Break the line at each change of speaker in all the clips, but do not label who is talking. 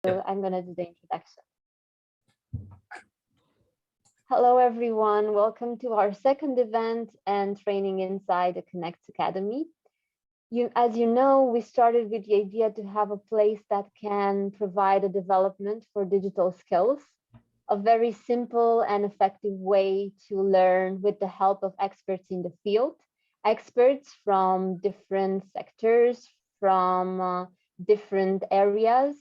So I'm going to do the introduction. Hello, everyone. Welcome to our second event and training inside the Connect Academy. As you know, we started with the idea to have a place that can provide a development for digital skills, a very simple and effective way to learn with the help of experts in the field, experts from different sectors, from different areas,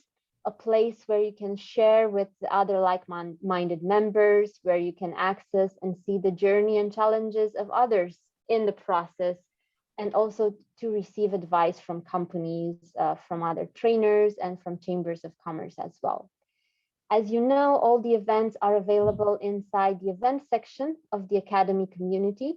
a place where you can share with other like-minded members, where you can access and see the journey and challenges of others in the process, and also to receive advice from companies, from other trainers, and from chambers of commerce as well. As you know, all the events are available inside the event section of the Academy community.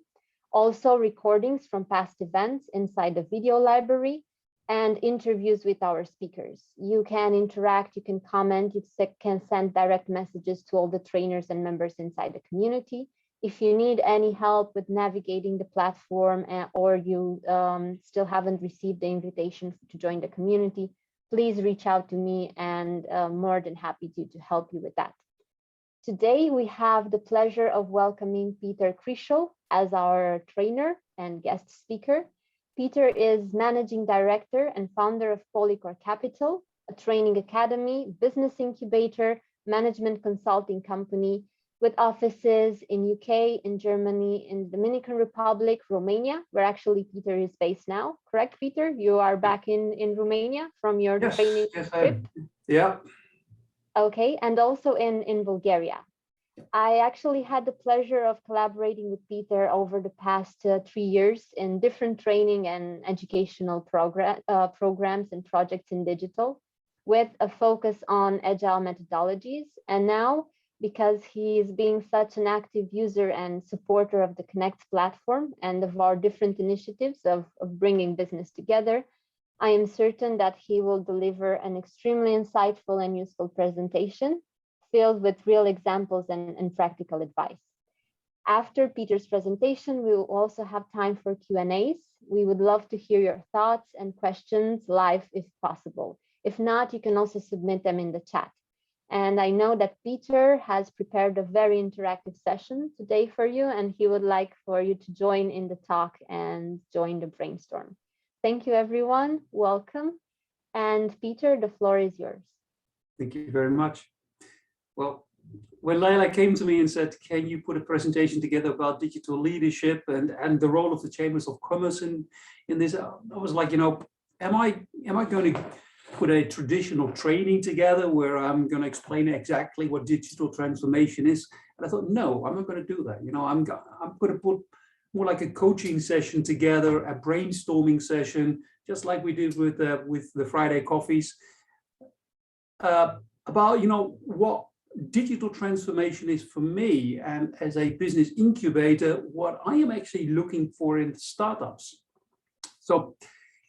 Also recordings from past events inside the video library and interviews with our speakers. You can interact, you can comment, you can send direct messages to all the trainers and members inside the community. If you need any help with navigating the platform or you still haven't received the invitation to join the community, please reach out to me and more than happy to help you with that. Today, we have the pleasure of welcoming Peter Krischel as our trainer and guest speaker. Peter is Managing Director and founder of Polychor Capital, a training academy, business incubator, management consulting company with offices in UK, in Germany, in the Dominican Republic, Romania, where actually Peter is based now. Correct, Peter? You are back in Romania from your training trip?
Yeah.
Okay, and also in Bulgaria. I actually had the pleasure of collaborating with Peter over the past 3 years in different training and educational programs and projects in digital, with a focus on agile methodologies. And now, because he is being such an active user and supporter of the Connect platform and of our different initiatives of bringing business together, I am certain that he will deliver an extremely insightful and useful presentation filled with real examples and practical advice. After Peter's presentation, we will also have time for Q&As. We would love to hear your thoughts and questions live if possible. If not, you can also submit them in the chat. And I know that Peter has prepared a very interactive session today for you, and he would like for you to join in the talk and join the brainstorm. Thank you, everyone. Welcome. And Peter, the floor is yours.
Thank you very much. Well, when Leila came to me and said, can you put a presentation together about digital leadership and the role of the chambers of commerce in this, I was like, you know, am I going to put a traditional training together where I'm going to explain exactly what digital transformation is? And I thought, no, I'm not going to do that. You know, I'm going to put more like a coaching session together, a brainstorming session, just like we did with the Friday coffees, about, you know, what digital transformation is for me, and as a business incubator, what I am actually looking for in startups. So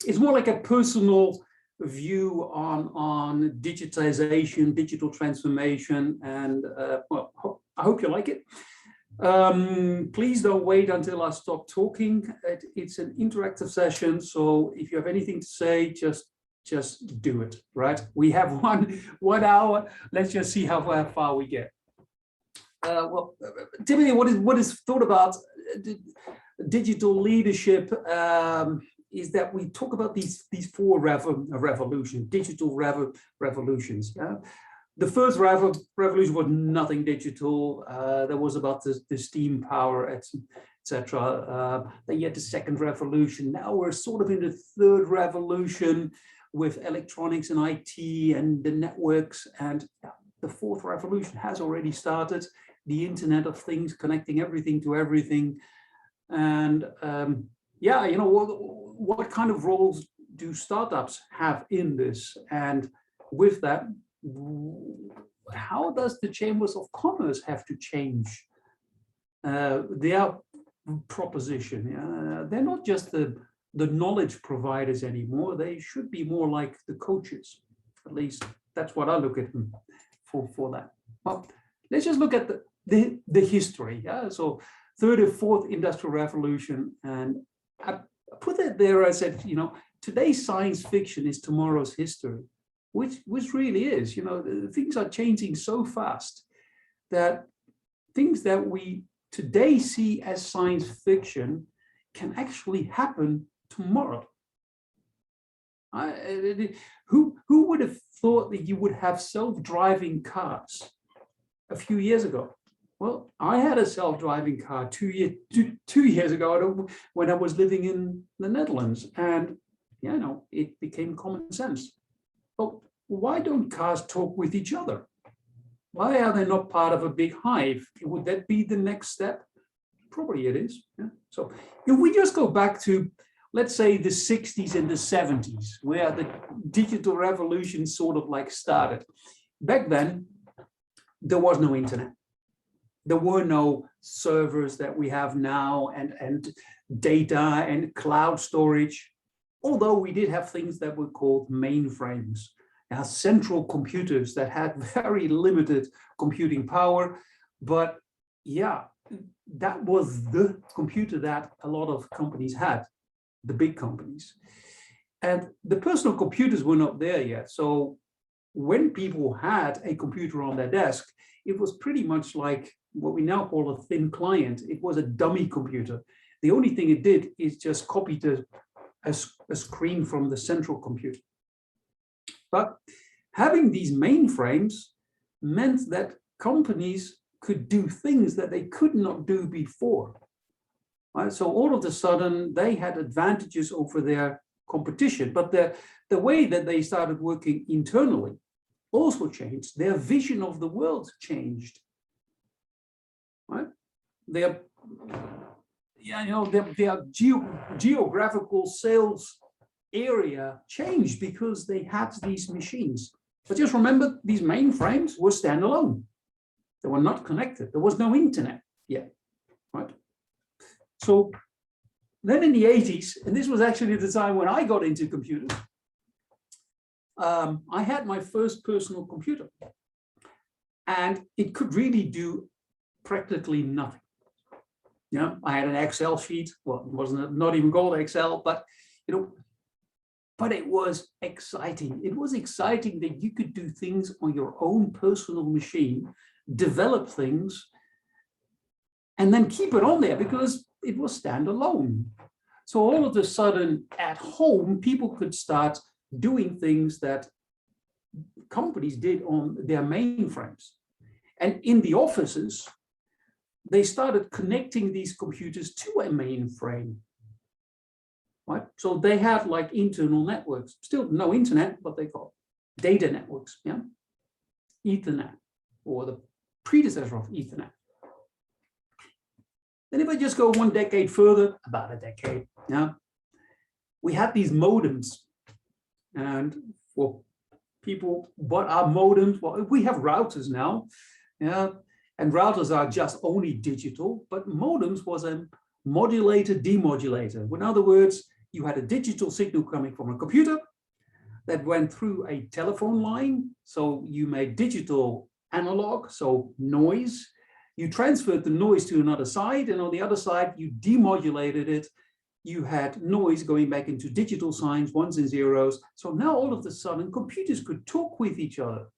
it's more like a personal view on digitization, digital transformation, and well, I hope you like it. Please don't wait until I stop talking. It's an interactive session, so if you have anything to say, just do it, right? We have one hour. Let's just see how far we get. Well, typically, what is thought about digital leadership is that we talk about these four revolutions, digital revolutions. The first revolution was nothing digital. That was about the steam power, etc. Then you had the second revolution. Now we're sort of in the third revolution with electronics and IT and the networks. And the fourth revolution has already started. The Internet of Things, connecting everything to everything. And yeah, you know, what kind of roles do startups have in this? And with that, how does the chambers of commerce have to change their proposition? They're not just the knowledge providers anymore. They should be more like the coaches. At least that's what I look at them for that. Well, let's just look at the history. So third or fourth industrial revolution, and I put it there. I said, you know, today's science fiction is tomorrow's history. which really is, things are changing so fast that things that we today see as science fiction can actually happen tomorrow. Who would have thought that you would have self-driving cars a few years ago? Well, I had a self-driving car two years ago when I was living in the Netherlands, and it became common sense. But why don't cars talk with each other? Why are they not part of a big hive? Would that be the next step? Probably it is. Yeah. So if we just go back to, let's say, the 60s and the 70s, where the digital revolution sort of like started. Back then, there was no internet. There were no servers that we have now and data and cloud storage, although we did have things that were called mainframes. Central computers that had very limited computing power, but yeah, that was the computer that a lot of companies had, the big companies. And the personal computers were not there yet. So when people had a computer on their desk, it was pretty much like what we now call a thin client. It was a dummy computer. The only thing it did is just copy a screen from the central computer. But having these mainframes meant that companies could do things that they could not do before. Right? So all of a sudden, they had advantages over their competition, but the way that they started working internally also changed. Their vision of the world changed. Right? Their geographical sales area changed because they had these machines. But just remember, these mainframes were standalone. They were not connected. There was no internet yet, right? So then in the 80s, and this was actually the time when I got into computers, I had my first personal computer, and it could really do practically nothing. I had an Excel sheet. Well, it wasn't not even called Excel, but but it was exciting. It was exciting that you could do things on your own personal machine, develop things, and then keep it on there because it was standalone. So all of a sudden, at home, people could start doing things that companies did on their mainframes. And in the offices, they started connecting these computers to a mainframe. Right? So they had like internal networks, still no internet, but they call data networks, yeah? Ethernet, or the predecessor of Ethernet. Then if I just go one decade further, about a decade, yeah, we had these modems. And for people, what are modems? Well, we have routers now, yeah, and routers are just only digital, but modems was a modulator demodulator. In other words, you had a digital signal coming from a computer that went through a telephone line. So you made digital analog, so noise. You transferred the noise to another side, and on the other side, you demodulated it. You had noise going back into digital signs, ones and zeros. So now all of a sudden, computers could talk with each other,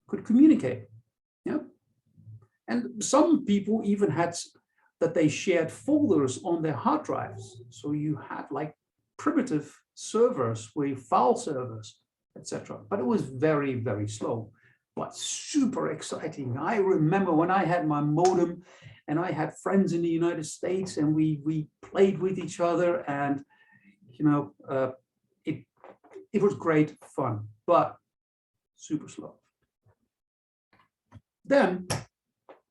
could communicate. Yeah. And some people even had that they shared folders on their hard drives. So you had like primitive servers with file servers, etc. But it was very, very slow, but super exciting. I remember when I had my modem and I had friends in the United States and we played with each other, and it was great fun, but super slow. Then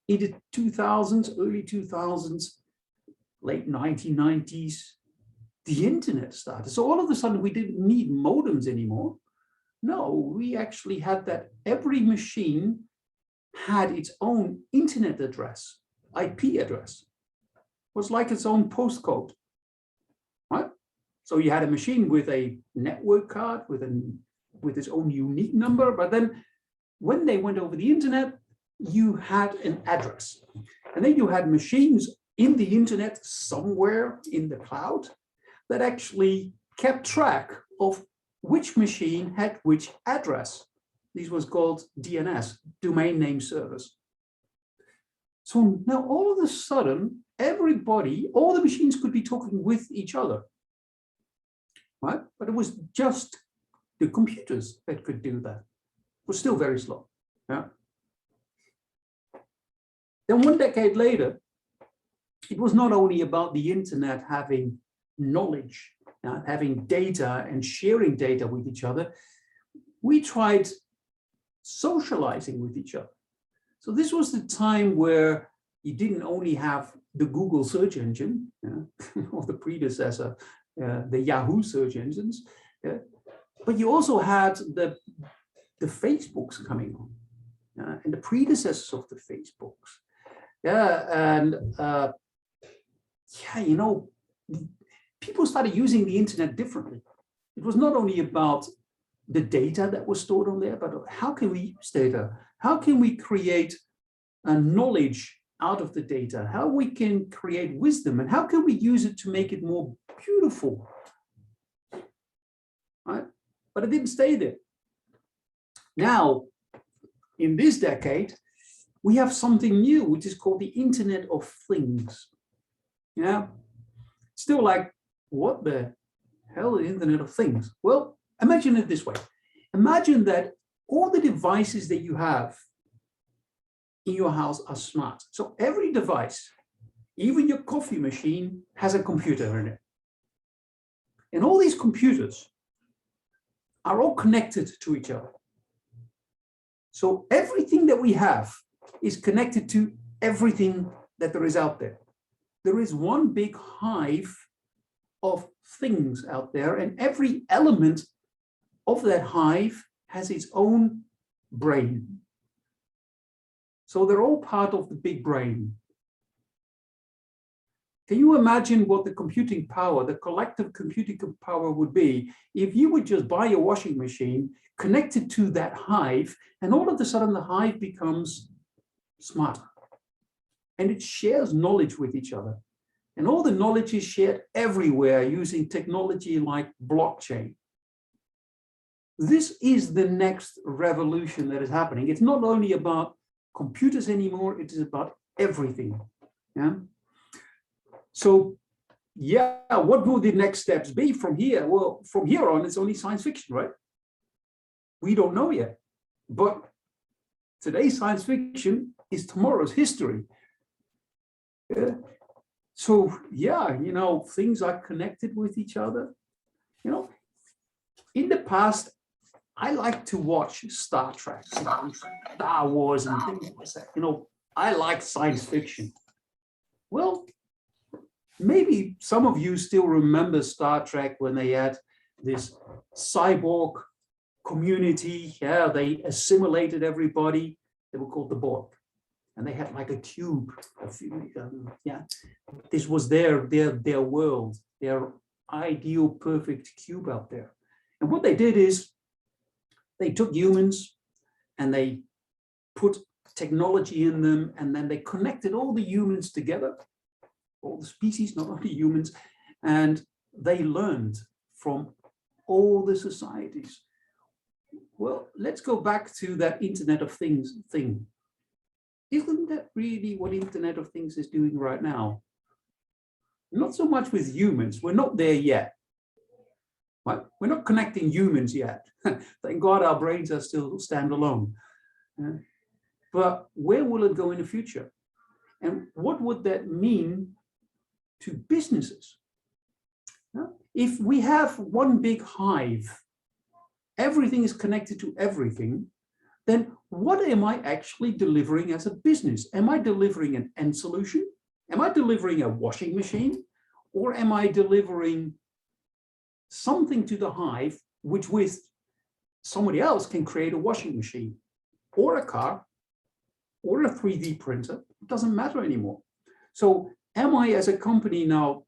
in the 2000s, early 2000s, late 1990s, the internet started. So all of a sudden we didn't need modems anymore. No, we actually had that every machine had its own internet address, IP address. It was like its own postcode, right? So you had a machine with a network card with its own unique number, but then when they went over the internet, you had an address. And then you had machines in the internet somewhere in the cloud that actually kept track of which machine had which address. This was called DNS, domain name service. So now all of a sudden, everybody, all the machines could be talking with each other, right? But it was just the computers that could do that. It was still very slow. Yeah. Then 1 decade later, it was not only about the internet having knowledge, having data and sharing data with each other. We tried socializing with each other. So this was the time where you didn't only have the Google search engine, or the predecessor, the Yahoo search engines, but you also had the Facebooks coming on, and the predecessors of the Facebooks. People started using the internet differently. It was not only about the data that was stored on there, but how can we use data? How can we create knowledge out of the data? How we can create wisdom, and how can we use it to make it more beautiful? Right? But it didn't stay there. Now, in this decade, we have something new, which is called the Internet of Things. Yeah, still like, what the hell is the Internet of Things? Well, imagine it this way. Imagine that all the devices that you have in your house are smart. So every device, even your coffee machine, has a computer in it. And all these computers are all connected to each other. So everything that we have is connected to everything that there is out there. There is one big hive of things out there, and every element of that hive has its own brain. So they're all part of the big brain. Can you imagine what the computing power, the collective computing power would be if you would just buy a washing machine, connect it to that hive, and all of a sudden the hive becomes smarter. And it shares knowledge with each other. And all the knowledge is shared everywhere using technology like blockchain. This is the next revolution that is happening. It's not only about computers anymore, it is about everything. Yeah. So, yeah, what will the next steps be from here? Well, from here on, it's only science fiction, right? We don't know yet. But today's science fiction is tomorrow's history. Yeah. So, yeah, things are connected with each other. In the past, I like to watch Star Trek, Star Wars, and things like that. I like science fiction. Well, maybe some of you still remember Star Trek when they had this cyborg community. Yeah, they assimilated everybody. They were called the Borg. And they had like a cube. This was their world, their ideal perfect cube out there. And what they did is they took humans and they put technology in them, and then they connected all the humans together, all the species, not only humans, and they learned from all the societies. Well, let's go back to that Internet of Things thing. Isn't that really what Internet of Things is doing right now? Not so much with humans. We're not there yet. Right? We're not connecting humans yet. Thank God our brains are still standalone. But where will it go in the future? And what would that mean to businesses? If we have one big hive, everything is connected to everything, then what am I actually delivering as a business? Am I delivering an end solution? Am I delivering a washing machine? Or am I delivering something to the hive, which with somebody else can create a washing machine or a car or a 3D printer? It doesn't matter anymore. So am I as a company now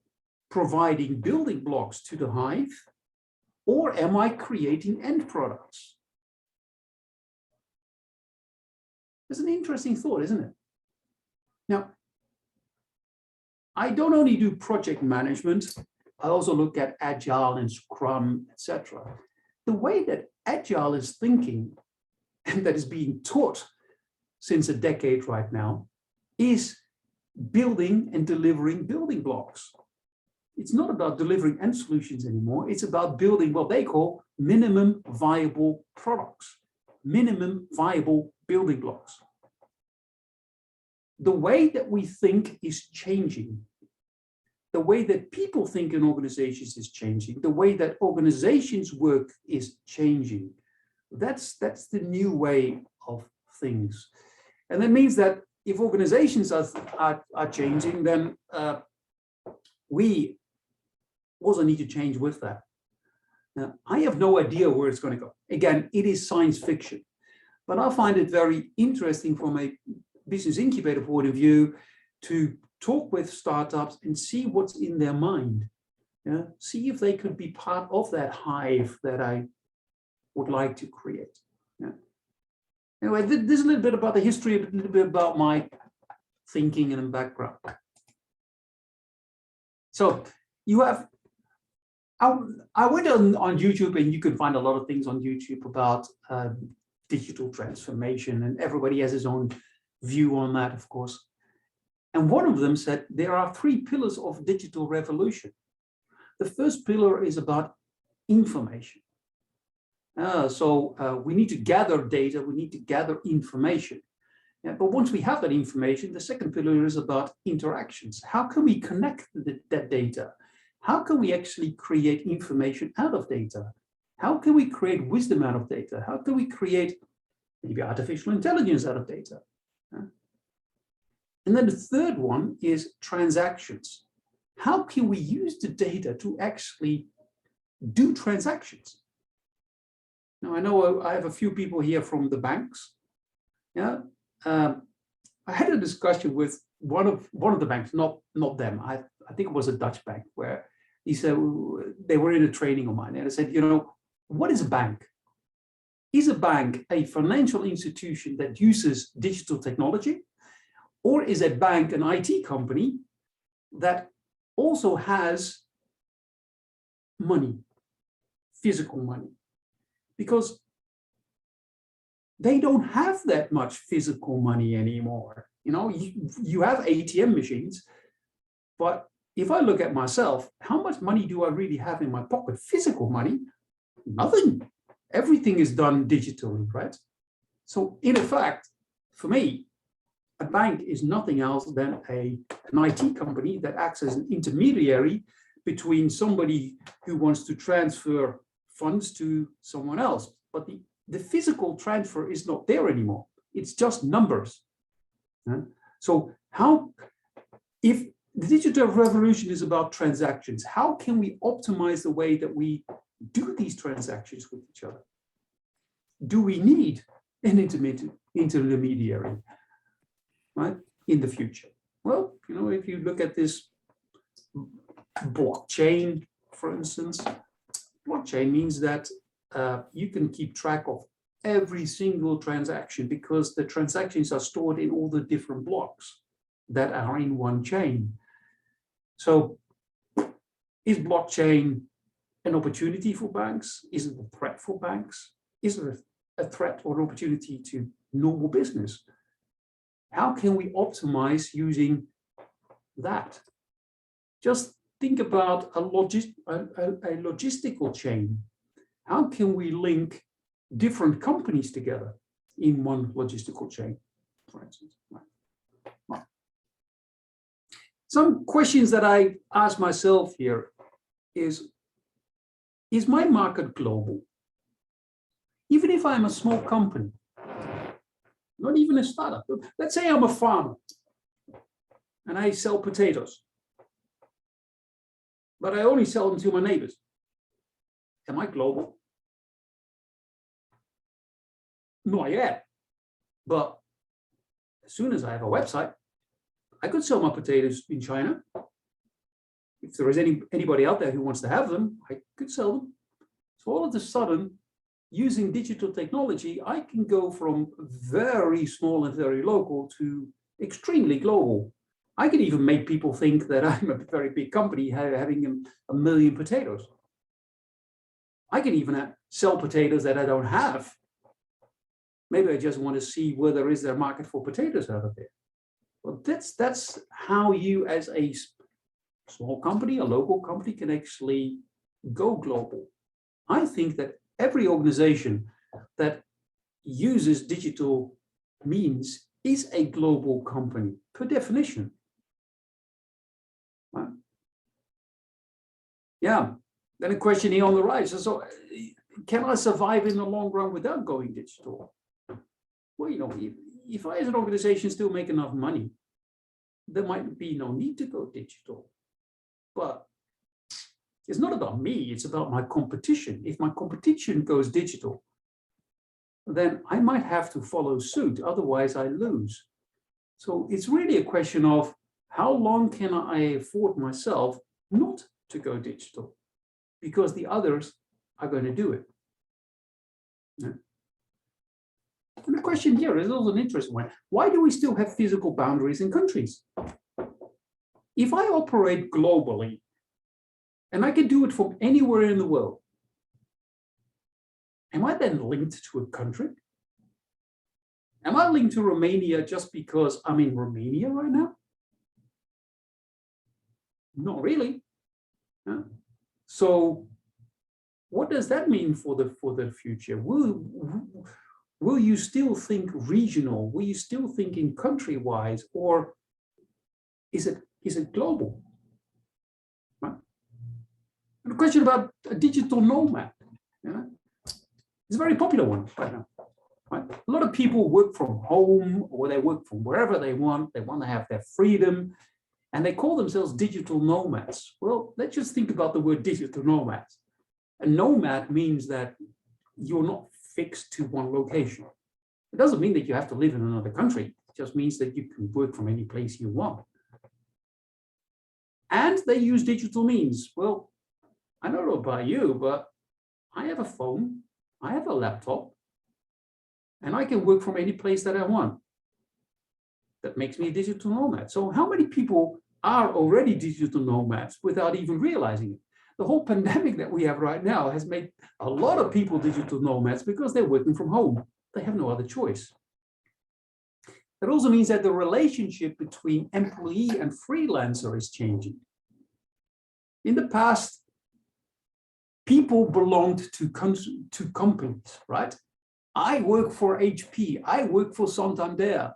providing building blocks to the hive, or am I creating end products? It's an interesting thought, isn't it? Now, I don't only do project management, I also look at Agile and Scrum, etc. The way that Agile is thinking and that is being taught since a decade right now, is building and delivering building blocks. It's not about delivering end solutions anymore. It's about building what they call minimum viable products, minimum viable building blocks. The way that we think is changing. The way that people think in organizations is changing. The way that organizations work is changing. That's the new way of things. And that means that if organizations are changing, then we also need to change with that. Now, I have no idea where it's going to go. Again, it is science fiction, but I find it very interesting from a business incubator point of view to talk with startups and see what's in their mind. Yeah? See if they could be part of that hive that I would like to create. Yeah? Anyway, this is a little bit about the history, a little bit about my thinking and background. So you have, I went on YouTube, and you can find a lot of things on YouTube about digital transformation, and everybody has his own view on that, of course. And one of them said there are 3 pillars of digital revolution. The first pillar is about information. So we need to gather data, we need to gather information. Yeah, but once we have that information, the second pillar is about interactions. How can we connect that data? How can we actually create information out of data? How can we create wisdom out of data? How can we create maybe artificial intelligence out of data? And then the third one is transactions. How can we use the data to actually do transactions? Now, I know I have a few people here from the banks. Yeah, I had a discussion with one of the banks, not them. I think it was a Dutch bank, where he said they were in a training of mine, and I said, you know, what is a bank? Is a bank a financial institution that uses digital technology? Or is a bank an IT company that also has money, physical money? Because they don't have that much physical money anymore. You know, you have ATM machines, but if I look at myself, how much money do I really have in my pocket? Physical money? Nothing. Everything is done digitally, right? So in effect, for me, a bank is nothing else than an IT company that acts as an intermediary between somebody who wants to transfer funds to someone else. But the physical transfer is not there anymore. It's just numbers. So if the digital revolution is about transactions, how can we optimize the way that we do these transactions with each other? Do we need an intermediary? Right, in the future? Well, you know, if you look at this blockchain, for instance, blockchain means that you can keep track of every single transaction because the transactions are stored in all the different blocks that are in one chain. So is blockchain an opportunity for banks? Is it a threat for banks? Is it a threat or an opportunity to normal business? How can we optimize using that? Just think about a logistical chain. How can we link different companies together in one logistical chain, for instance? Some questions that I ask myself here is my market global? Even if I'm a small company, not even a startup. Let's say I'm a farmer and I sell potatoes, but I only sell them to my neighbors. Am I global? Not yet. But as soon as I have a website, I could sell my potatoes in China. If there is anybody out there who wants to have them, I could sell them. So all of a sudden, using digital technology, I can go from very small and very local to extremely global. I can even make people think that I'm a very big company having a million potatoes. I can even sell potatoes that I don't have. Maybe I just want to see where there is a market for potatoes out of there. Well, that's how you, as a small company, a local company, can actually go global. I think that every organization that uses digital means is a global company per definition. Right? Yeah. Then a question here on the right. So can I survive in the long run without going digital? Well, you know, if I as an organization still make enough money, there might be no need to go digital. But it's not about me, it's about my competition. If my competition goes digital, then I might have to follow suit, otherwise I lose. So it's really a question of how long can I afford myself not to go digital, because the others are going to do it. Yeah. And the question here is also an interesting one. Why do we still have physical boundaries in countries? If I operate globally, and I can do it from anywhere in the world, am I then linked to a country? Am I linked to Romania just because I'm in Romania right now? Not really. Yeah. So what does that mean for the future? Will you still think regional? Will you still think in country-wise, or is it global? Right? And the question about a digital nomad, yeah, it's a very popular one right now. Right? A lot of people work from home, or they work from wherever they want. They want to have their freedom, and they call themselves digital nomads. Well, let's just think about the word digital nomads. A nomad means that you're not fixed to one location. It doesn't mean that you have to live in another country. It just means that you can work from any place you want. And they use digital means. Well, I don't know about you, but I have a phone, I have a laptop, and I can work from any place that I want. That makes me a digital nomad. So how many people are already digital nomads without even realizing it? The whole pandemic that we have right now has made a lot of people digital nomads because they're working from home. They have no other choice. That also means that the relationship between employee and freelancer is changing. In the past, people belonged to companies, right? I work for HP, I work for Santander.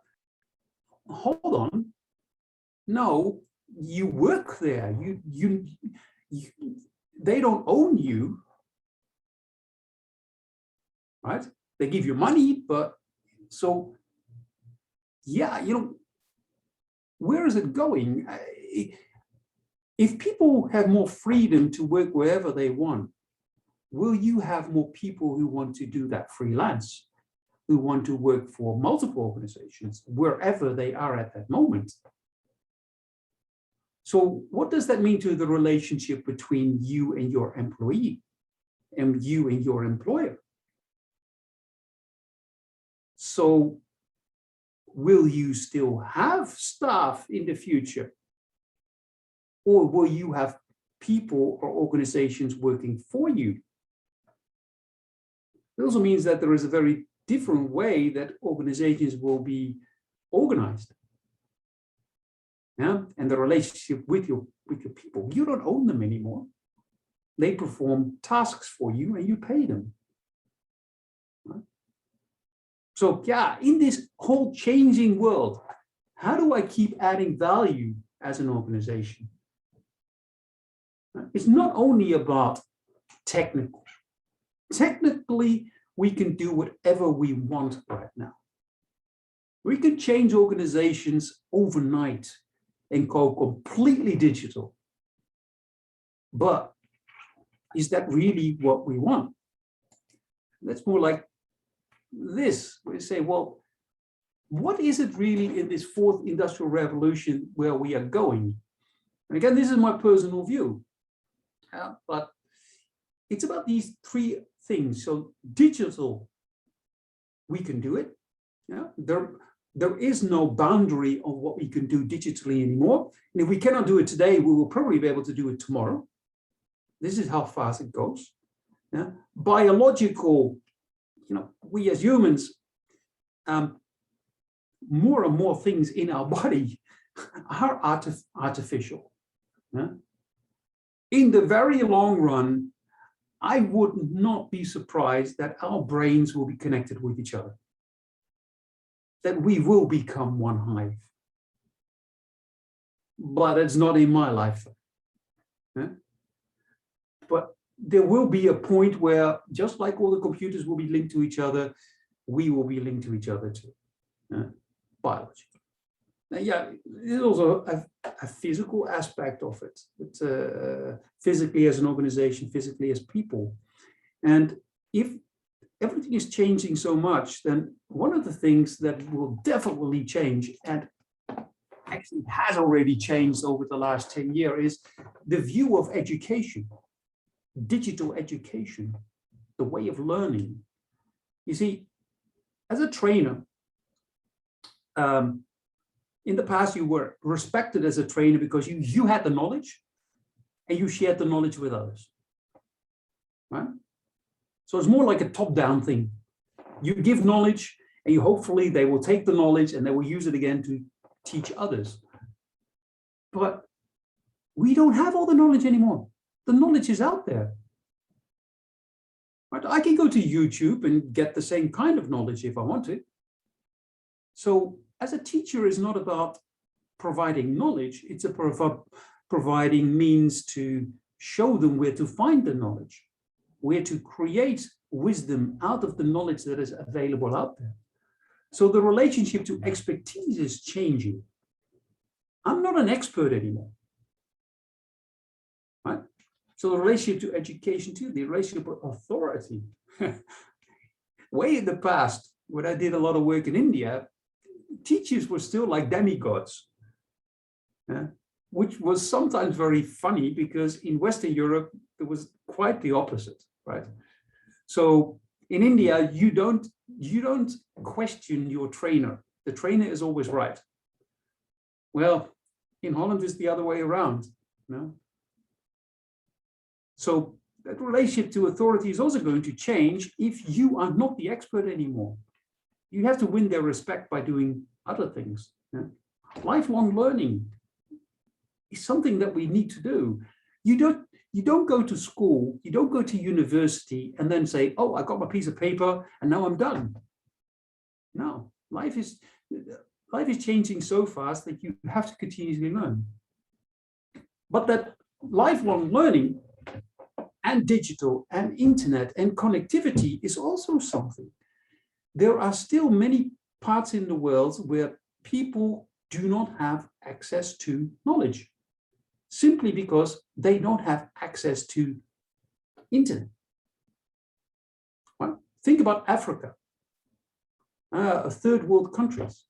Hold on. No, you work there. They don't own you, right? They give you money, but so, yeah, you know, where is it going? If people have more freedom to work wherever they want, will you have more people who want to do that freelance, who want to work for multiple organizations, wherever they are at that moment? So what does that mean to the relationship between you and your employee and you and your employer? So will you still have staff in the future? Or will you have people or organizations working for you? It also means that there is a very different way that organizations will be organized. Yeah? And the relationship with your people, you don't own them anymore. They perform tasks for you and you pay them. Right? So yeah, in this whole changing world, how do I keep adding value as an organization? It's not only about technical. Technically, we can do whatever we want right now. We can change organizations overnight and go completely digital. But is that really what we want? That's more like this. We say, well, what is it really in this fourth industrial revolution where we are going? And again, this is my personal view. But it's about these three things. So digital, we can do it. Yeah, there is no boundary of what we can do digitally anymore. And if we cannot do it today, we will probably be able to do it tomorrow. This is how fast it goes. Yeah? Biological, you know, we as humans, more and more things in our body are artificial. Yeah? In the very long run, I would not be surprised that our brains will be connected with each other, that we will become one hive. But it's not in my lifetime. Yeah? But there will be a point where, just like all the computers will be linked to each other, we will be linked to each other too. Biology. Now, yeah, there's also a physical aspect of it. It's, physically as an organization, physically as people. And if everything is changing so much, then one of the things that will definitely change, and actually has already changed over the last 10 years, is the view of education, digital education, the way of learning. You see, as a trainer, in the past, you were respected as a trainer because you had the knowledge and you shared the knowledge with others, right? So it's more like a top-down thing. You give knowledge and you hopefully they will take the knowledge and they will use it again to teach others. But we don't have all the knowledge anymore. The knowledge is out there. Right? I can go to YouTube and get the same kind of knowledge if I want to. So as a teacher, is not about providing knowledge, it's about providing means to show them where to find the knowledge, where to create wisdom out of the knowledge that is available out there. So the relationship to expertise is changing. I'm not an expert anymore. Right? So the relationship to education too, the relationship with authority. Way in the past, when I did a lot of work in India, teachers were still like demigods, which was sometimes very funny because in Western Europe, it was quite the opposite, right? So in India, you don't question your trainer. The trainer is always right. Well, in Holland, it's the other way around. So that relationship to authority is also going to change if you are not the expert anymore. You have to win their respect by doing other things. Lifelong learning is something that we need to do. You don't go to school, you don't go to university and then say, oh, I got my piece of paper and now I'm done. No, life is changing so fast that you have to continuously learn. But that lifelong learning and digital and internet and connectivity is also something. There are still many parts in the world where people do not have access to knowledge, simply because they don't have access to internet. Well, think about Africa, third world countries.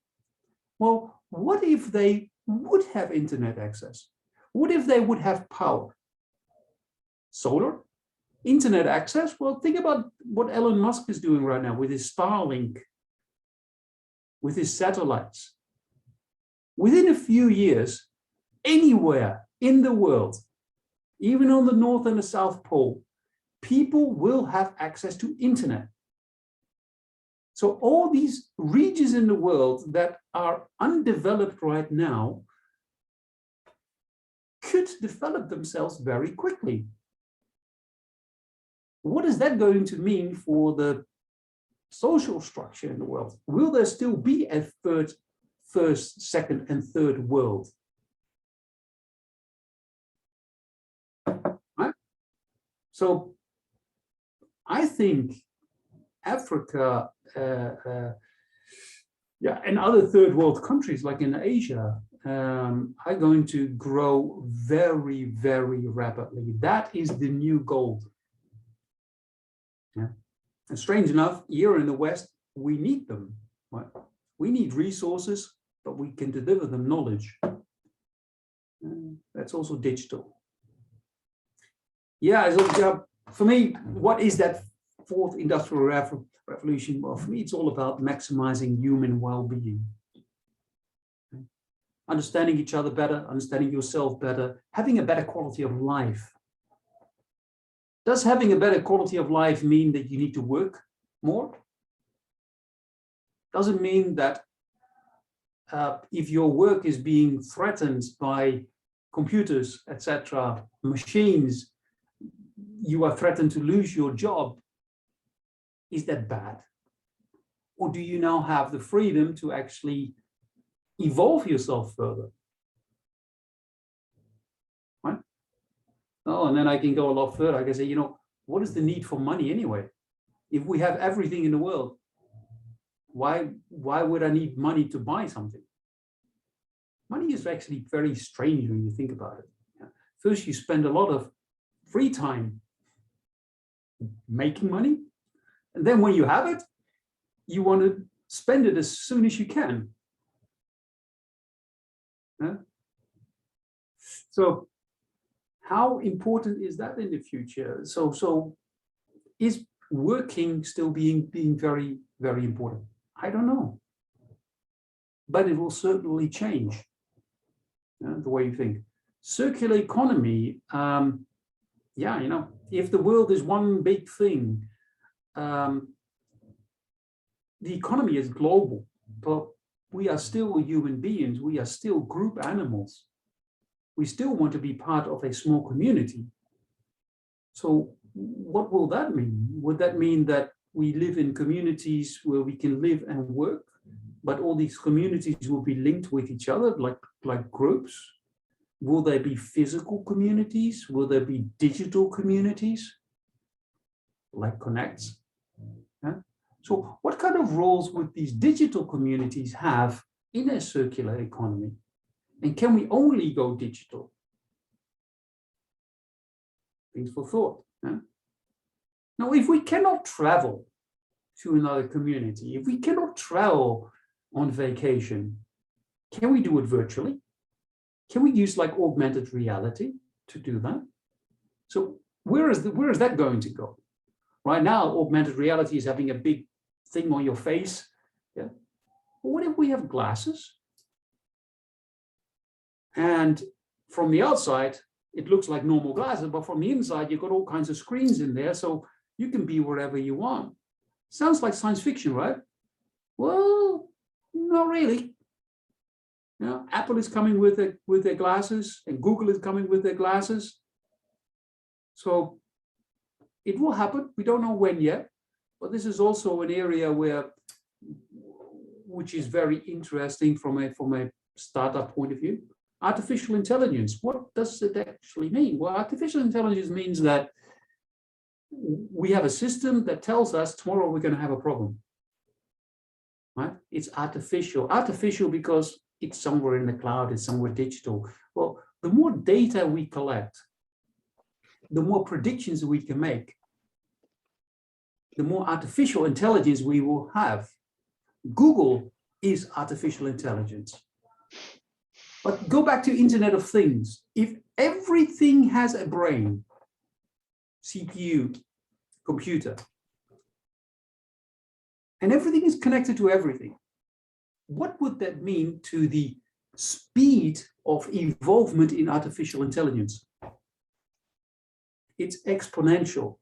Well, what if they would have internet access? What if they would have power? Solar? Internet access? Well, think about what Elon Musk is doing right now with his Starlink, with his satellites. Within a few years, anywhere in the world, even on the North and the South Pole, people will have access to internet. So all these regions in the world that are undeveloped right now could develop themselves very quickly. What is that going to mean for the social structure in the world? Will there still be a first, second, and third world? Right? So I think Africa, and other third world countries like in Asia are going to grow very, very rapidly. That is the new gold. Yeah. And strange enough, here in the West, we need them. Right? We need resources, but we can deliver them knowledge. That's also digital. Yeah, so, for me, what is that fourth industrial revolution? Well, for me, it's all about maximizing human well-being. Okay? Understanding each other better, understanding yourself better, having a better quality of life. Does having a better quality of life mean that you need to work more? Doesn't mean that if your work is being threatened by computers, etc., machines, you are threatened to lose your job. Is that bad? Or do you now have the freedom to actually evolve yourself further? Right? Oh, and then I can go a lot further. I can say, you know, what is the need for money anyway? If we have everything in the world, why would I need money to buy something? Money is actually very strange when you think about it. First, you spend a lot of free time making money, and then when you have it, you want to spend it as soon as you can. So how important is that in the future? So is working still being very, very important? I don't know. But it will certainly change the way you think. Circular economy, yeah, you know, if the world is one big thing, the economy is global, but we are still human beings. We are still group animals. We still want to be part of a small community. So what will that mean? Would that mean that we live in communities where we can live and work, but all these communities will be linked with each other, like groups? Will there be physical communities? Will there be digital communities, like Connects? Yeah? So what kind of roles would these digital communities have in a circular economy? And can we only go digital? Things for thought. Yeah? Now, if we cannot travel to another community, if we cannot travel on vacation, can we do it virtually? Can we use like augmented reality to do that? So where is that going to go? Right now, augmented reality is having a big thing on your face. Yeah. But what if we have glasses? And from the outside, it looks like normal glasses, but from the inside, you've got all kinds of screens in there, so you can be wherever you want. Sounds like science fiction, right? Well, not really. You know, Apple is coming with their glasses, and Google is coming with their glasses. So it will happen. We don't know when yet, but this is also an area which is very interesting from a startup point of view. Artificial intelligence, what does it actually mean? Well, artificial intelligence means that we have a system that tells us tomorrow we're going to have a problem. Right? It's artificial. Artificial because it's somewhere in the cloud, it's somewhere digital. Well, the more data we collect, the more predictions we can make, the more artificial intelligence we will have. Google is artificial intelligence. But go back to Internet of Things. If everything has a brain, CPU, computer, and everything is connected to everything, what would that mean to the speed of involvement in artificial intelligence? It's exponential.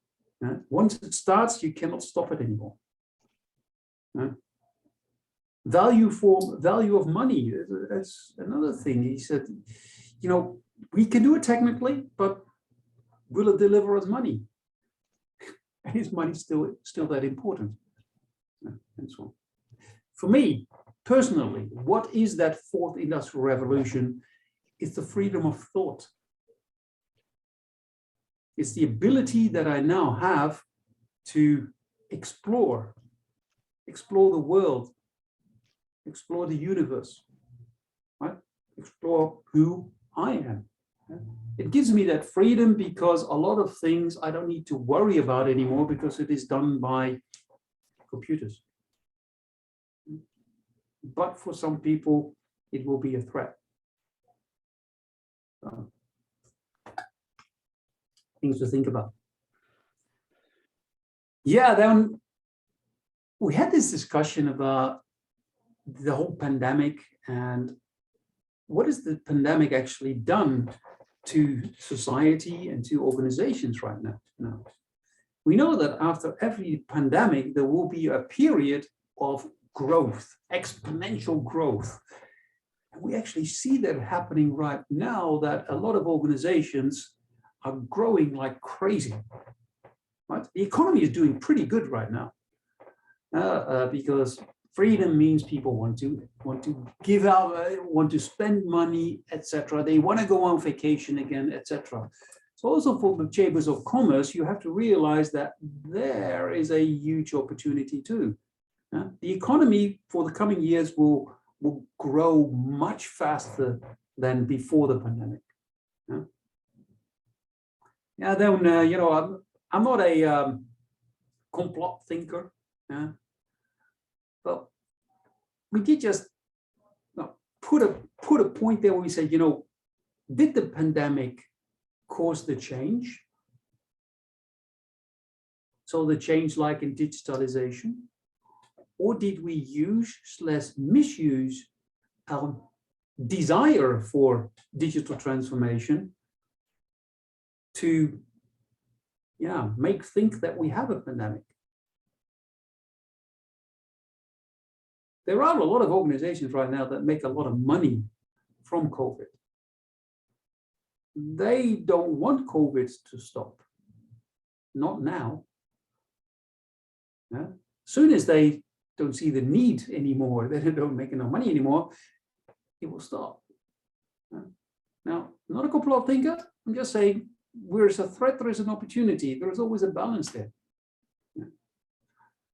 Once it starts, you cannot stop it anymore. Value of money, that's another thing. He said, you know, we can do it technically, but will it deliver us money? And is money still that important? And so on. For me, personally, what is that fourth industrial revolution? It's the freedom of thought. It's the ability that I now have to explore the world, explore the universe, right? Explore who I am. It gives me that freedom because a lot of things I don't need to worry about anymore because it is done by computers. But for some people, it will be a threat. Things to think about. Yeah, then we had this discussion about the whole pandemic and what has the pandemic actually done to society and to organizations right now. We know that after every pandemic, there will be a period of growth, exponential growth. And we actually see that happening right now, that a lot of organizations are growing like crazy. Right? The economy is doing pretty good right now because freedom means people want to give out, want to spend money, etc. They want to go on vacation again, etc. So also for the chambers of commerce, you have to realize that there is a huge opportunity too. The economy for the coming years will grow much faster than before the pandemic. Yeah, then you know, I'm not a complot thinker, but we did just put a point there where we said, you know, did the pandemic cause the change? So the change like in digitalization, or did we use/misuse our desire for digital transformation to think that we have a pandemic? There are a lot of organizations right now that make a lot of money from COVID. They don't want COVID to stop. Not now. Yeah? Soon as they don't see the need anymore, they don't make enough money anymore, it will stop. Now, I'm not a complot thinker. I'm just saying, where is a threat, there is an opportunity. There is always a balance there.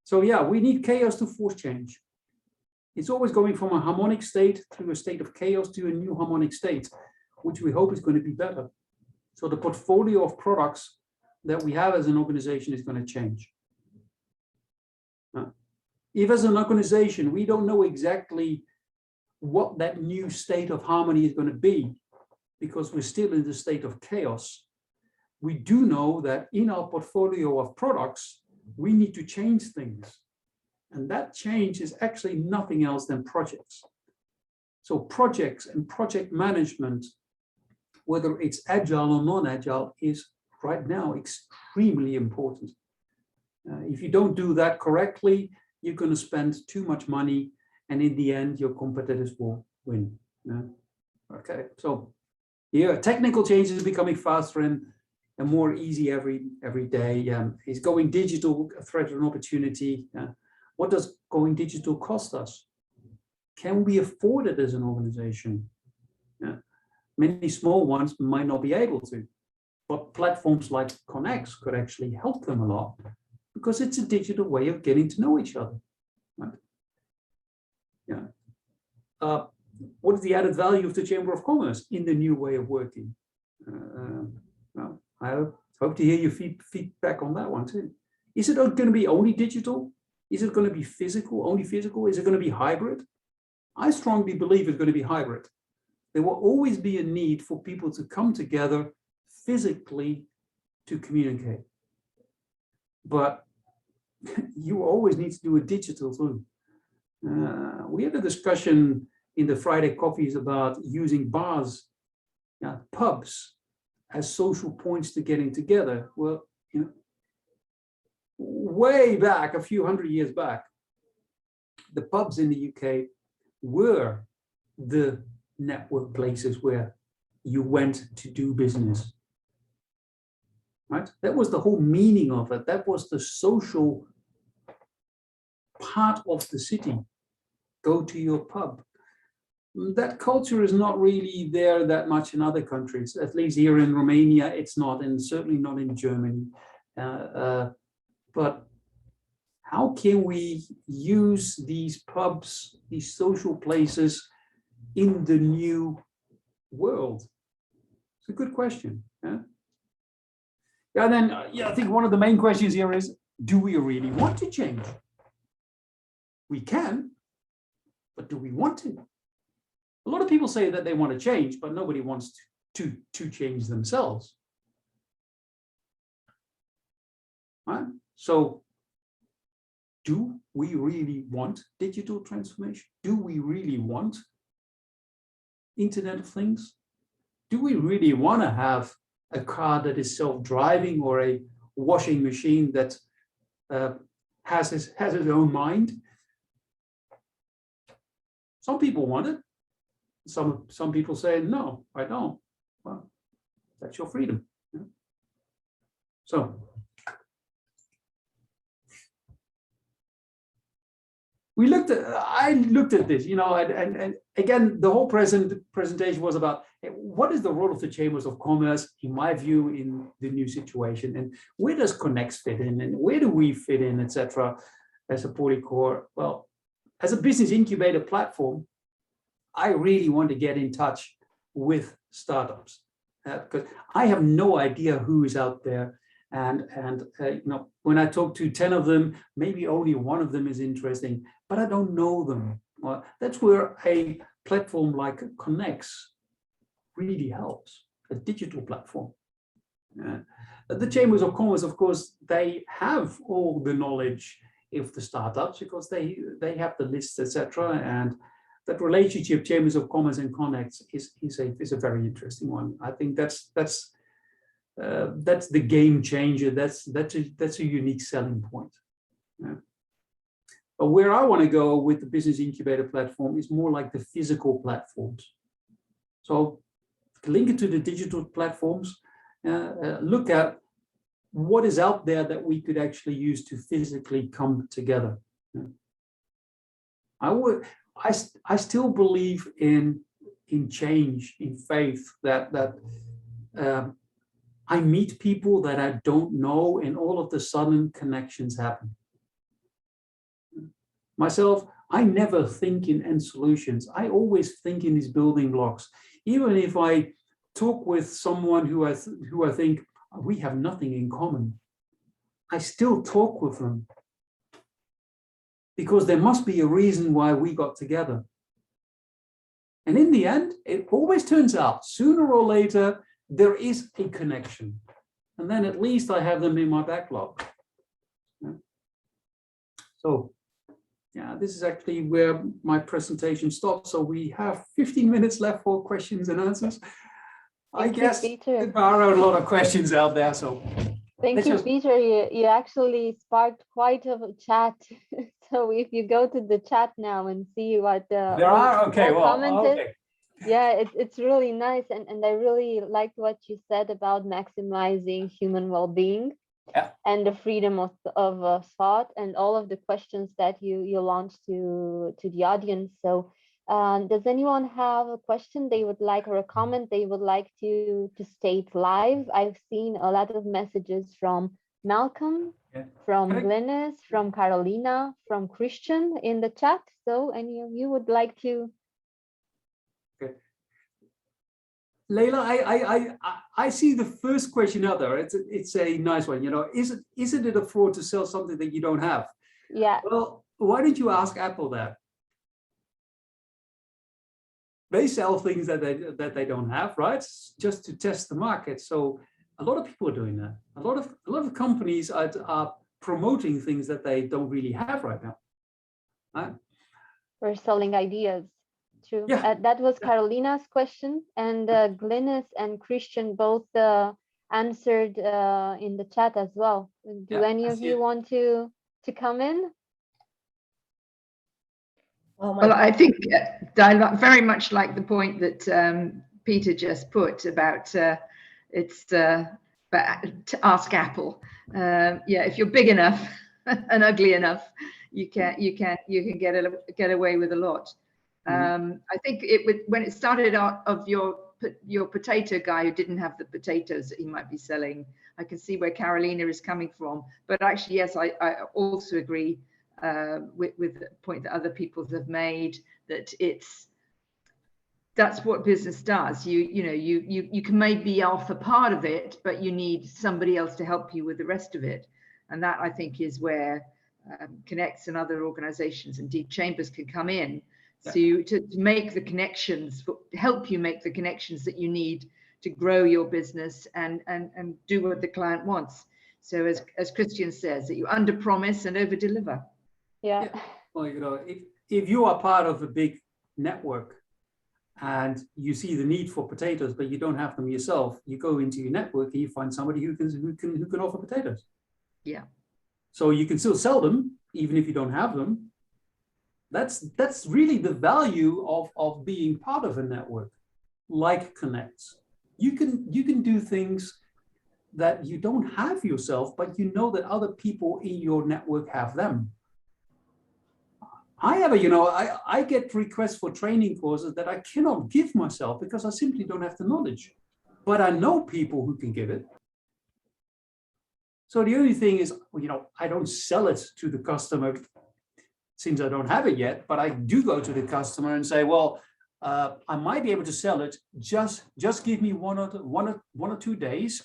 So yeah, we need chaos to force change. It's always going from a harmonic state through a state of chaos to a new harmonic state, which we hope is going to be better. So the portfolio of products that we have as an organization is going to change. If as an organization, we don't know exactly what that new state of harmony is going to be, because we're still in the state of chaos, we do know that in our portfolio of products, we need to change things. And that change is actually nothing else than projects. So projects and project management, whether it's agile or non-agile, is right now extremely important. If you don't do that correctly, you're going to spend too much money, and in the end, your competitors will win. Okay, so yeah, technical changes are becoming faster and more easy every day. Is going digital a threat or an opportunity? What does going digital cost us? Can we afford it as an organization? Many small ones might not be able to, but platforms like Connex could actually help them a lot, because it's a digital way of getting to know each other. Right? What is the added value of the Chamber of Commerce in the new way of working? Well, I hope to hear your feedback on that one too. Is it going to be only digital? Is it going to be physical, only physical? Is it going to be hybrid? I strongly believe it's going to be hybrid. There will always be a need for people to come together physically to communicate. But you always need to do a digital too. We had a discussion in the Friday coffees about using bars, pubs, as social points to getting together. Well, way back, a few hundred years back, the pubs in the UK were the network places where you went to do business. Right? That was the whole meaning of it. That was the social part of the city. Go to your pub. That culture is not really there that much in other countries. At least here in Romania, it's not, and certainly not in Germany. But how can we use these pubs, these social places, in the new world? It's a good question. And then I think one of the main questions here is, do we really want to change? We can, but do we want to? A lot of people say that they want to change, but nobody wants to change themselves. Right? So, do we really want digital transformation? Do we really want Internet of Things? Do we really want to have a car that is self-driving, or a washing machine that has its own mind? Some people want it. Some people say, no, I don't. Well, that's your freedom. Yeah. So I looked at this, and again, the whole presentation was about what is the role of the chambers of commerce, in my view, in the new situation, and where does Connect fit in, and where do we fit in, etc. As a Polychor. Well, as a business incubator platform, I really want to get in touch with startups because I have no idea who is out there. And when I talk to 10 of them, maybe only one of them is interesting, but I don't know them. Well, that's where a platform like Connects really helps, a digital platform. The Chambers of Commerce, of course, they have all the knowledge of the startups because they have the lists, etc. And that relationship, Chambers of Commerce and Connects, is a very interesting one. I think that's the game changer. That's a unique selling point. Yeah. But where I want to go with the business incubator platform is more like the physical platforms. So link it to the digital platforms. Look at what is out there that we could actually use to physically come together. Yeah. I still believe in change, in faith, that I meet people that I don't know, and all of the sudden connections happen. Myself, I never think in end solutions. I always think in these building blocks. Even if I talk with someone who I think we have nothing in common, I still talk with them because there must be a reason why we got together. And in the end, it always turns out sooner or later, there is a connection. And then at least I have them in my backlog. Yeah. So, yeah, this is actually where my presentation stops. So we have 15 minutes left for questions and answers. I guess there are a lot of questions out there. So
thank you, Peter. You actually sparked quite a chat. So if you go to the chat now and see what
there are,
commented. Okay. Yeah, it's really nice, and I really liked what you said about maximizing human well-being, yeah, and the freedom of thought, and all of the questions that you launched to the audience. So, does anyone have a question they would like, or a comment they would like to state live? I've seen a lot of messages from Malcolm, yeah, from Glynis, from Carolina, from Christian in the chat. So, any of you would like to?
Leila, I see the first question out there. It's a nice one. Isn't it a fraud to sell something that you don't have?
Yeah.
Well, why didn't you ask Apple that? They sell things that they don't have, right? Just to test the market. So a lot of people are doing that. A lot of companies are promoting things that they don't really have right now. Right?
We're selling ideas. True.
Yeah.
That was Carolina's question, and Glynis and Christian both answered in the chat as well. Do any of you want to come in?
Well, I think I very much like the point that Peter just put about but ask Apple. Yeah, if you're big enough and ugly enough, you can get away with a lot. I think when it started out of your potato guy who didn't have the potatoes that he might be selling, I can see where Carolina is coming from. But actually, yes, I also agree with the point that other people have made, that that's what business does. You can maybe offer part of it, but you need somebody else to help you with the rest of it. And that, I think, is where Connects and other organizations, indeed Chambers, can come in. So to make the connections, help you make the connections that you need to grow your business and do what the client wants. So as Christian says, that you under promise and over deliver.
Yeah.
Well, if you are part of a big network and you see the need for potatoes, but you don't have them yourself, you go into your network and you find somebody who can offer potatoes.
Yeah.
So you can still sell them even if you don't have them. That's really the value of being part of a network like Connects. You can do things that you don't have yourself, but you know that other people in your network have them. I get requests for training courses that I cannot give myself because I simply don't have the knowledge, but I know people who can give it. So the only thing is, I don't sell it to the customer since I don't have it yet, but I do go to the customer and say, well, I might be able to sell it. Just give me one or 2 days.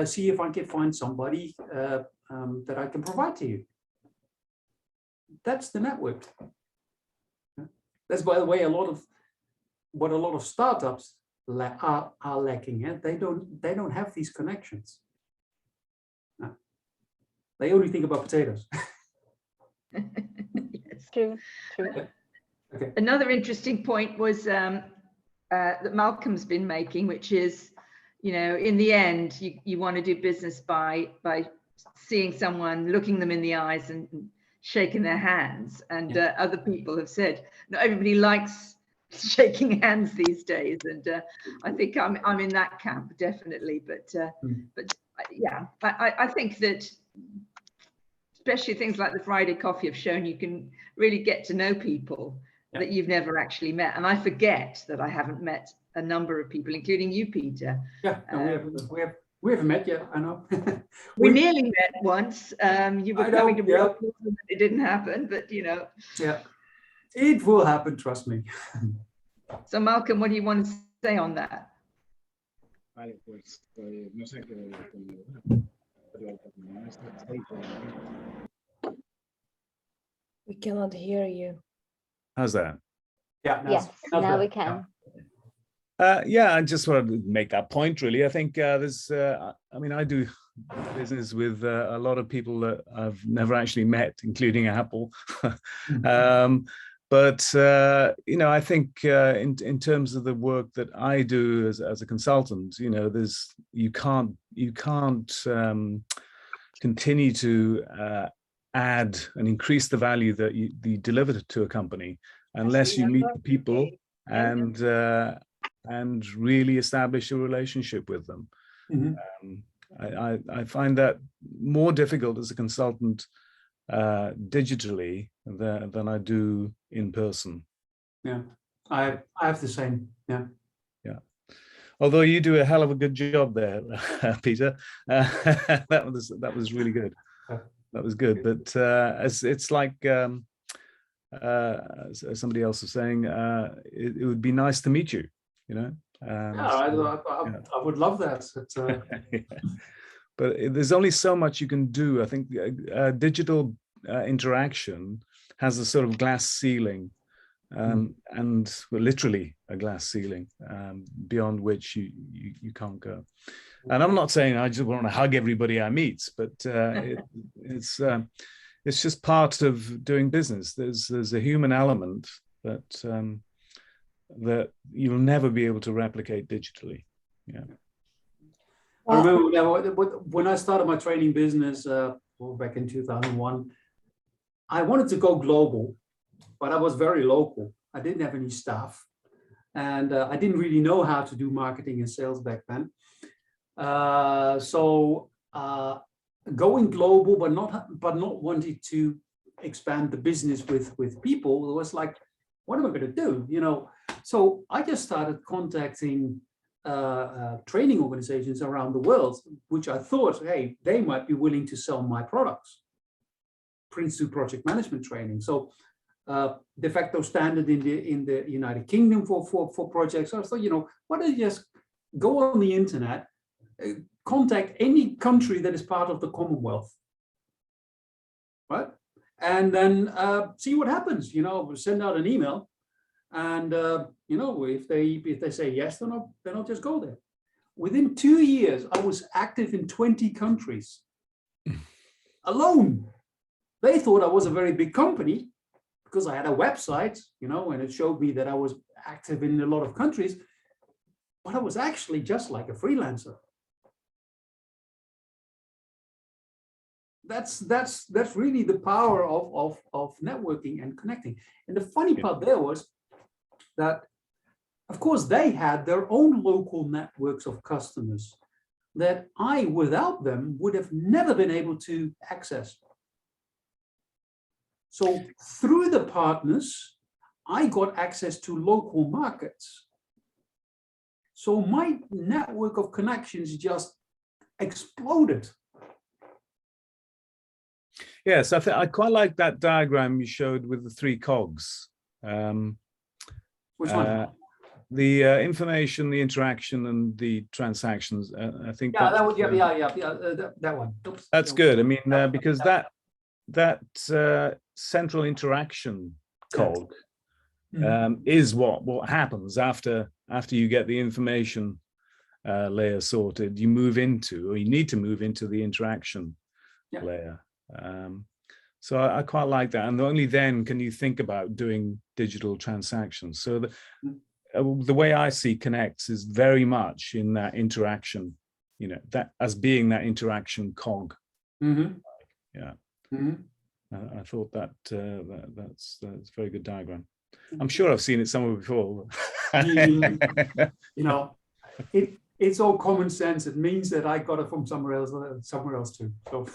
See if I can find somebody that I can provide to you. That's the network. That's, by the way, what a lot of startups are lacking. They don't have these connections. No. They only think about potatoes.
Yes.
True.
Okay. Another interesting point was that Malcolm's been making, which is, in the end, you want to do business by seeing someone, looking them in the eyes and shaking their hands. And other people have said, not everybody likes shaking hands these days. And I think I'm in that camp, definitely. But yeah, I think that especially things like the Friday coffee have shown you can really get to know people that you've never actually met. And I forget that I haven't met a number of people, including you, Peter.
Yeah, no, we haven't met yet, I know.
we nearly met once. You were coming to Brussels and it didn't happen, but
Yeah, it will happen, trust me.
So Malcolm, what do you want to say on that?
Vale, pues no sé qué.
We cannot hear you.
How's that?
Yeah.
Yes, now we can.
Yeah, I just wanted to make that point, really. I think there's, I do business with a lot of people that I've never actually met, including Apple. But I think in terms of the work that I do as a consultant, you can't continue to add and increase the value that you deliver to a company unless you meet the people and really establish a relationship with them. I find that more difficult as a consultant digitally than I do in person.
Yeah, I have the same. Yeah.
Although you do a hell of a good job there, Peter. That was really good. That was good. But it's like as somebody else was saying, it would be nice to meet you.
I would love that.
But there's only so much you can do. I think digital interaction has a sort of glass ceiling, and literally a glass ceiling beyond which you can't go. And I'm not saying I just want to hug everybody I meet, but it's just part of doing business. There's a human element that you'll never be able to replicate digitally. Yeah.
I remember when I started my training business back in 2001, I wanted to go global, but I was very local. I didn't have any staff, and I didn't really know how to do marketing and sales back then. So going global, but not wanting to expand the business with people, it was like, what am I going to do? So I just started contacting training organizations around the world, which I thought, hey, they might be willing to sell my products. Prince 2 project management training. So de facto standard in the United Kingdom for projects. So I thought, why don't you just go on the internet, contact any country that is part of the Commonwealth, right? And then see what happens. Send out an email, and if they say yes, then I'll just go there. Within 2 years, I was active in 20 countries alone. They thought I was a very big company because I had a website, and it showed me that I was active in a lot of countries, but I was actually just like a freelancer. that's really the power of networking and connecting. And the funny part there was that, of course, they had their own local networks of customers that I, without them, would have never been able to access. So through the partners, I got access to local markets. So my network of connections just exploded.
Yes, I quite like that diagram you showed with the 3 cogs.
Which one?
The information, the interaction, and the transactions. I think
that one. Oops.
That's good. I mean, because that central interaction cog is what happens after you get the information layer sorted. You move into, or you need to move into, the interaction layer. So I quite like that, and only then can you think about doing digital transactions. So the way I see Connects is very much in that interaction, you know, that as being that interaction cog. Yeah. I thought that's a very good diagram. I'm sure I've seen it somewhere before.
You know, it's all common sense. It means that I got it from somewhere else too. So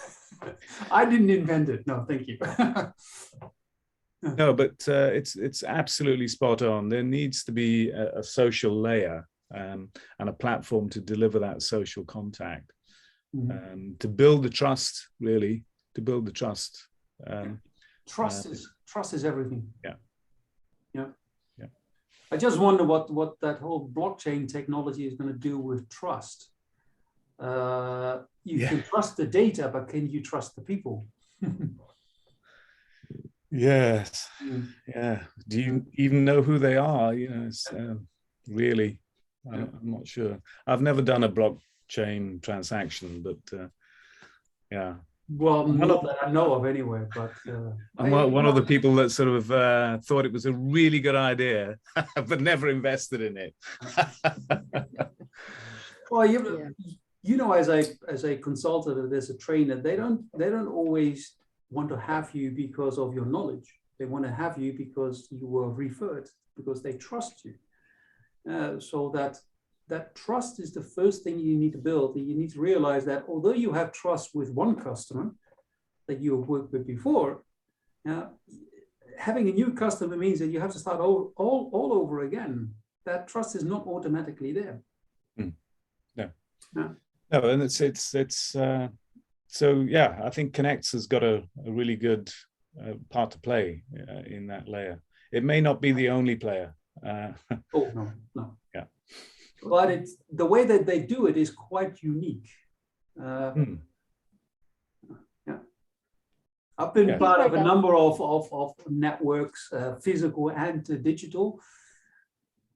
I didn't invent it. No, thank you.
No, but it's absolutely spot on. There needs to be a social layer and a platform to deliver that social contact, to build the trust. Really, to build the trust.
Trust is everything.
Yeah.
I just wonder what that whole blockchain technology is going to do with trust. You can trust the data, but can you trust the people?
Yes. Yeah. Do you even know who they are? You know, it's really, I'm not sure. I've never done a blockchain transaction, but yeah.
Well, not that I know of anyway, but
I'm one of the people that sort of thought it was a really good idea, but never invested in it.
Well, you know, as a consultant and as a trainer, they don't always want to have you because of your knowledge. They want to have you because you were referred, because they trust you. So that trust is the first thing you need to build. And you need to realize that although you have trust with one customer that you have worked with before, having a new customer means that you have to start all over again. That trust is not automatically there.
No, and it's so yeah. I think Connects has got a really good part to play in that layer. It may not be the only player.
No.
Yeah.
But it's the way that they do it is quite unique. I've been part of a number of networks, physical and digital.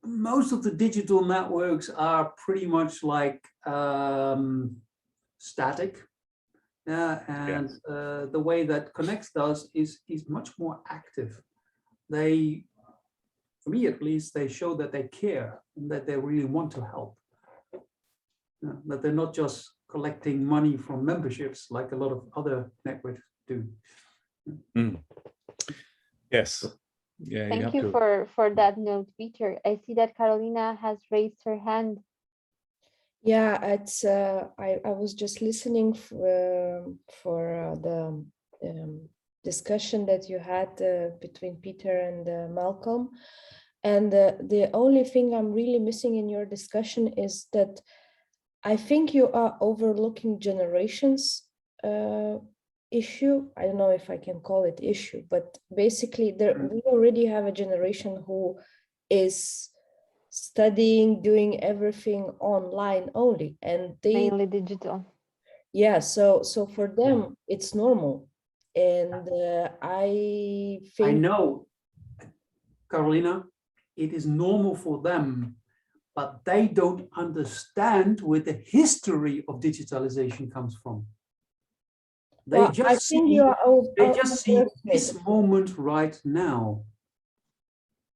Most of the digital networks are pretty much like static. And the way that Connects does is much more active. They, for me at least, they show that they care and that they really want to help. That they're not just collecting money from memberships like a lot of other networks do.
Yes. Yeah.
Thank you for that note, Peter. I see that Carolina has raised her hand.
Yeah, it's I was just listening for the discussion that you had between Peter and Malcolm, and the only thing I'm really missing in your discussion is that I think you are overlooking generations issue. I don't know if I can call it issue, but basically we already have a generation who is studying, doing everything online only, and they
mainly digital.
Yeah, so for them it's normal, and I think
I know, Carolina, it is normal for them, but they don't understand where the history of digitalization comes from. They just see this moment right now,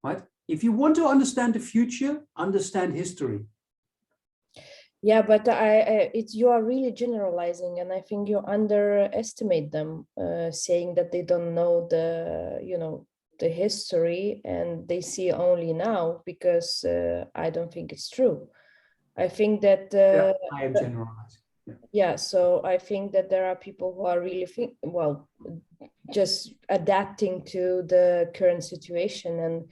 right? If you want to understand the future, understand history.
Yeah, but you are really generalizing, and I think you underestimate them, saying that they don't know the history and they see only now, because I don't think it's true. I think that
Yeah, I am generalizing.
yeah, so I think that there are people who are really just adapting to the current situation, and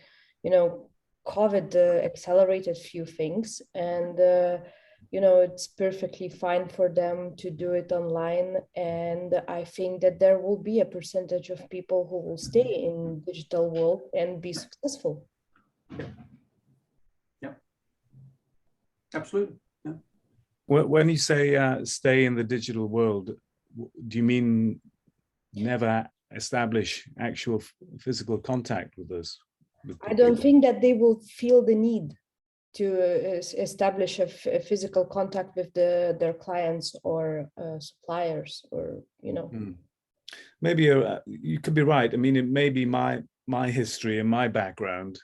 COVID accelerated few things, and it's perfectly fine for them to do it online. And I think that there will be a percentage of people who will stay in digital world and be successful.
Yeah, absolutely. Yeah.
When you say stay in the digital world, do you mean never establish actual physical contact with us?
I don't think that they will feel the need to establish a physical contact with their clients or suppliers, or
Maybe you could be right. I mean, it may be my history and my background,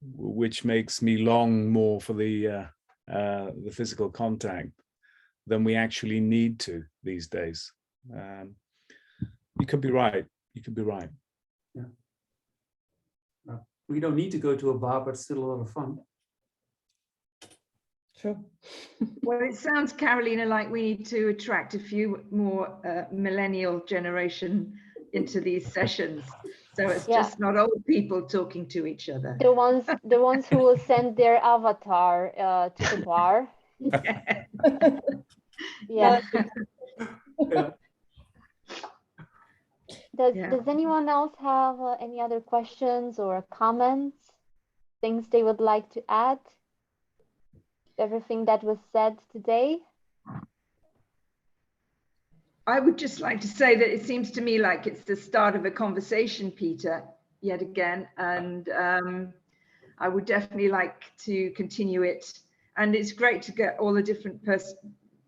which makes me long more for the physical contact than we actually need to these days. You could be right. You could be right.
Yeah. We don't need to go to a bar, but it's still a lot of fun.
True.
Well, it sounds, Carolina, like we need to attract a few more millennial generation into these sessions. So it's just not old people talking to each other.
The ones who will send their avatar to the bar. Yeah. Does anyone else have any other questions or comments, things they would like to add? Everything that was said today?
I would just like to say that it seems to me like it's the start of a conversation, Peter, yet again, and I would definitely like to continue it. And it's great to get all the different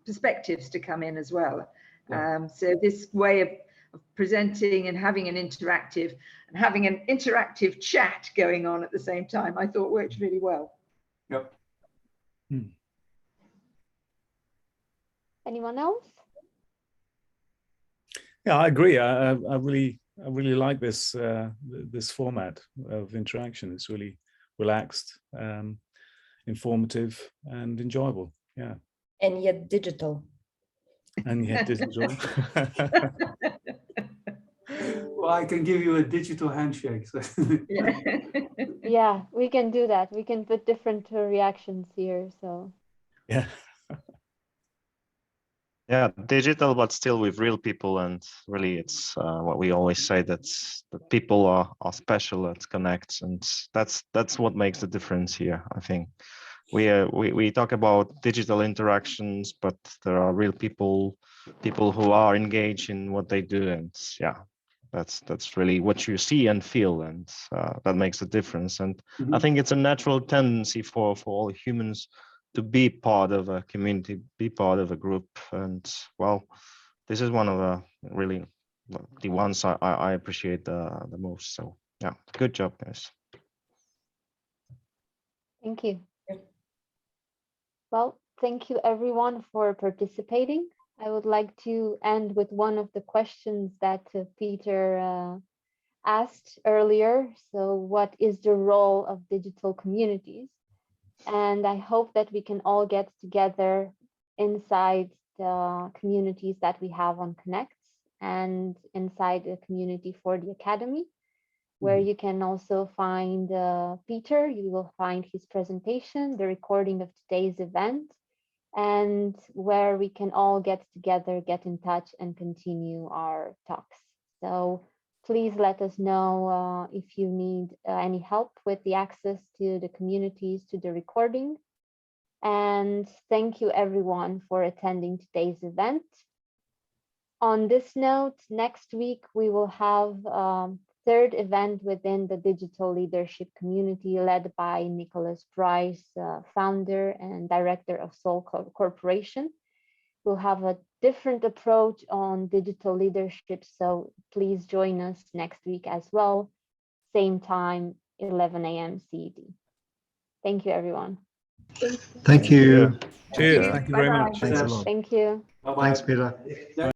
perspectives to come in as well. Yeah. So this way of presenting and having an interactive chat going on at the same time, I thought worked really well.
Yep.
Anyone else?
Yeah, I agree. I really like this this format of interaction. It's really relaxed, informative, and enjoyable. Yeah.
And yet digital.
And yet digital.
Well, I can give you a digital handshake. So.
Yeah, we can do that. We can put different reactions here. So.
Yeah.
Yeah, digital, but still with real people, and really, it's what we always say, that people are special. It connects, and that's what makes the difference here. I think we talk about digital interactions, but there are real people who are engaged in what they do, and yeah, that's really what you see and feel, and that makes a difference. And I think it's a natural tendency for all humans to be part of a community, be part of a group. And well, this is one of the ones I appreciate the most. So yeah, good job, guys.
Thank you. Well, thank you everyone for participating. I would like to end with one of the questions that Peter asked earlier. So what is the role of digital communities? And I hope that we can all get together inside the communities that we have on Connects and inside the community for the Academy, where you can also find Peter. You will find his presentation, the recording of today's event, and where we can all get together, get in touch, and continue our talks. So please let us know if you need any help with the access to the communities, to the recording. And thank you everyone for attending today's event. On this note, next week we will have third event within the digital leadership community led by Nicholas Bryce, founder and director of Soul Corporation. We'll have a different approach on digital leadership, so please join us next week as well. Same time, 11 a.m. CET. Thank you, everyone.
Thank you.
Cheers.
Yeah.
Thank you very
Bye-bye.
much.
Thanks a lot.
Thank you.
Bye-bye.
Thanks, Peter.